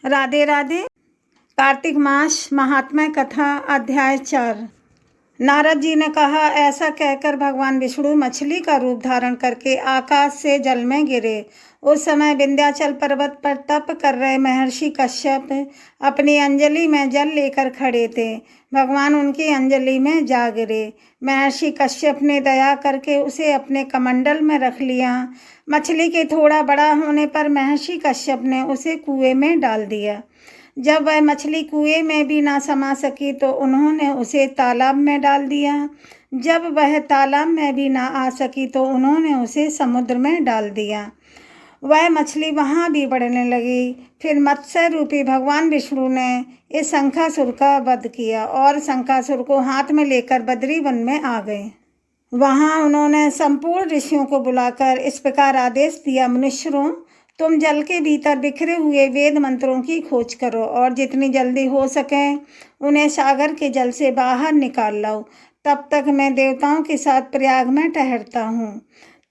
राधे राधे। कार्तिक मास महात्म्य कथा अध्याय 4। नारद जी ने कहा, ऐसा कहकर भगवान विष्णु मछली का रूप धारण करके आकाश से जल में गिरे। उस समय विंध्याचल पर्वत पर तप कर रहे महर्षि कश्यप अपनी अंजलि में जल लेकर खड़े थे। भगवान उनकी अंजलि में जा गिरे। महर्षि कश्यप ने दया करके उसे अपने कमंडल में रख लिया। मछली के थोड़ा बड़ा होने पर महर्षि कश्यप ने उसे कुएं में डाल दिया। जब वह मछली कुएं में भी ना समा सकी तो उन्होंने उसे तालाब में डाल दिया। जब वह तालाब में भी ना आ सकी तो उन्होंने उसे समुद्र में डाल दिया। वह मछली वहाँ भी बढ़ने लगी। फिर मत्स्य रूपी भगवान विष्णु ने इस शंखासुर का वध किया और शंखासुर को हाथ में लेकर बद्री वन में आ गए। वहाँ उन्होंने संपूर्ण ऋषियों को बुलाकर इस प्रकार आदेश दिया, मनुष्यों, तुम जल के भीतर बिखरे हुए वेद मंत्रों की खोज करो और जितनी जल्दी हो सके उन्हें सागर के जल से बाहर निकाल लाओ। तब तक मैं देवताओं के साथ प्रयाग में ठहरता हूँ।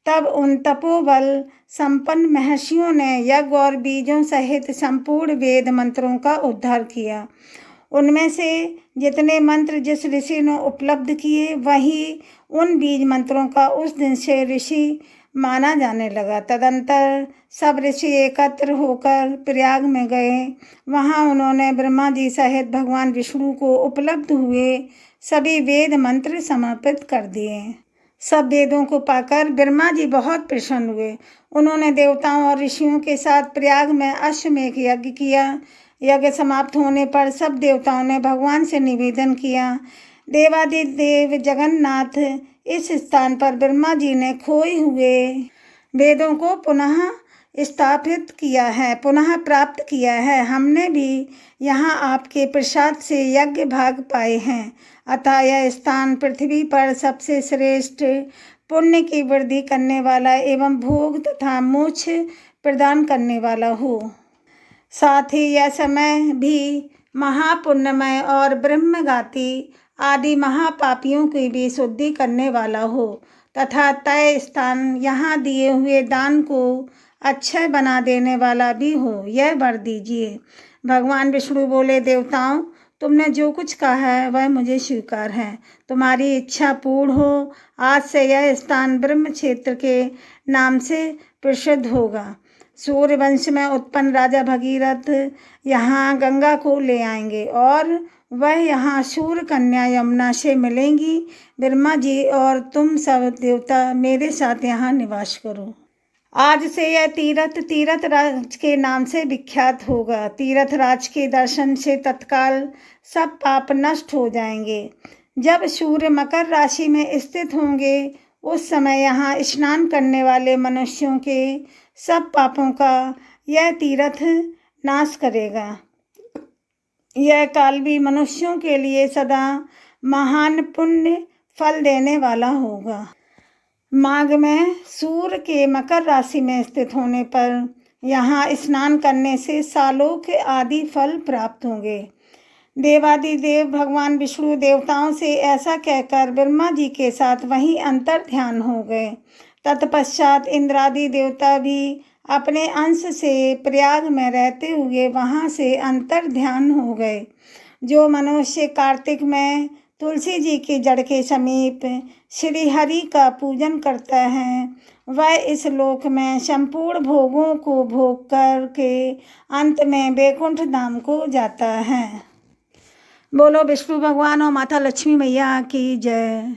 तब उन तपोबल संपन्न महर्षियों ने यज्ञ और बीजों सहित संपूर्ण वेद मंत्रों का उद्धार किया। उनमें से जितने मंत्र जिस ऋषि ने उपलब्ध किए वही उन बीज मंत्रों का उस दिन से ऋषि माना जाने लगा। तदंतर सब ऋषि एकत्र होकर प्रयाग में गए। वहाँ उन्होंने ब्रह्मा जी सहित भगवान विष्णु को उपलब्ध हुए सभी वेद मंत्र समर्पित कर दिए। सब वेदों को पाकर ब्रह्मा जी बहुत प्रसन्न हुए। उन्होंने देवताओं और ऋषियों के साथ प्रयाग में अश्वमेध यज्ञ किया। यज्ञ समाप्त होने पर सब देवताओं ने भगवान से निवेदन किया, देवादिदेव जगन्नाथ, इस स्थान पर ब्रह्मा जी ने खोए हुए वेदों को पुनः स्थापित किया है, पुनः प्राप्त किया है। हमने भी यहाँ आपके प्रसाद से यज्ञ भाग पाए हैं। अतः यह स्थान पृथ्वी पर सबसे श्रेष्ठ, पुण्य की वृद्धि करने वाला एवं भोग तथा मोक्ष प्रदान करने वाला हो। साथ ही यह समय भी महापुण्यमय और ब्रह्मघाती आदि महापापियों की भी शुद्धि करने वाला हो तथा तय स्थान यहाँ दिए हुए दान को अक्षय बना देने वाला भी हो, यह वर दीजिए। भगवान विष्णु बोले, देवताओं, तुमने जो कुछ कहा है वह मुझे स्वीकार है। तुम्हारी इच्छा पूर्ण हो। आज से यह स्थान ब्रह्म क्षेत्र के नाम से प्रसिद्ध होगा। सूर्यवंश में उत्पन्न राजा भगीरथ यहाँ गंगा को ले आएंगे और वह यहाँ सूर्य कन्या यमुना से मिलेंगी। ब्रह्मा जी और तुम सब देवता मेरे साथ यहाँ निवास करो। आज से यह तीर्थ राज के नाम से विख्यात होगा। तीर्थ राज के दर्शन से तत्काल सब पाप नष्ट हो जाएंगे। जब सूर्य मकर राशि में स्थित होंगे उस समय यहाँ स्नान करने वाले मनुष्यों के सब पापों का यह तीर्थ नाश करेगा। यह काल भी मनुष्यों के लिए सदा महान पुण्य फल देने वाला होगा। माघ में सूर्य के मकर राशि में स्थित होने पर यहाँ स्नान करने से सालों के आदि फल प्राप्त होंगे। देवादिदेव भगवान विष्णु देवताओं से ऐसा कहकर ब्रह्मा जी के साथ वहीं अंतर ध्यान हो गए। तत्पश्चात इंद्रादि देवता भी अपने अंश से प्रयाग में रहते हुए वहाँ से अंतर ध्यान हो गए। जो मनुष्य कार्तिक में तुलसी जी की जड़ के समीप श्री हरि का पूजन करता है वह इस लोक में संपूर्ण भोगों को भोग करके अंत में वैकुंठ धाम को जाता है। बोलो विष्णु भगवान और माता लक्ष्मी मैया की जय।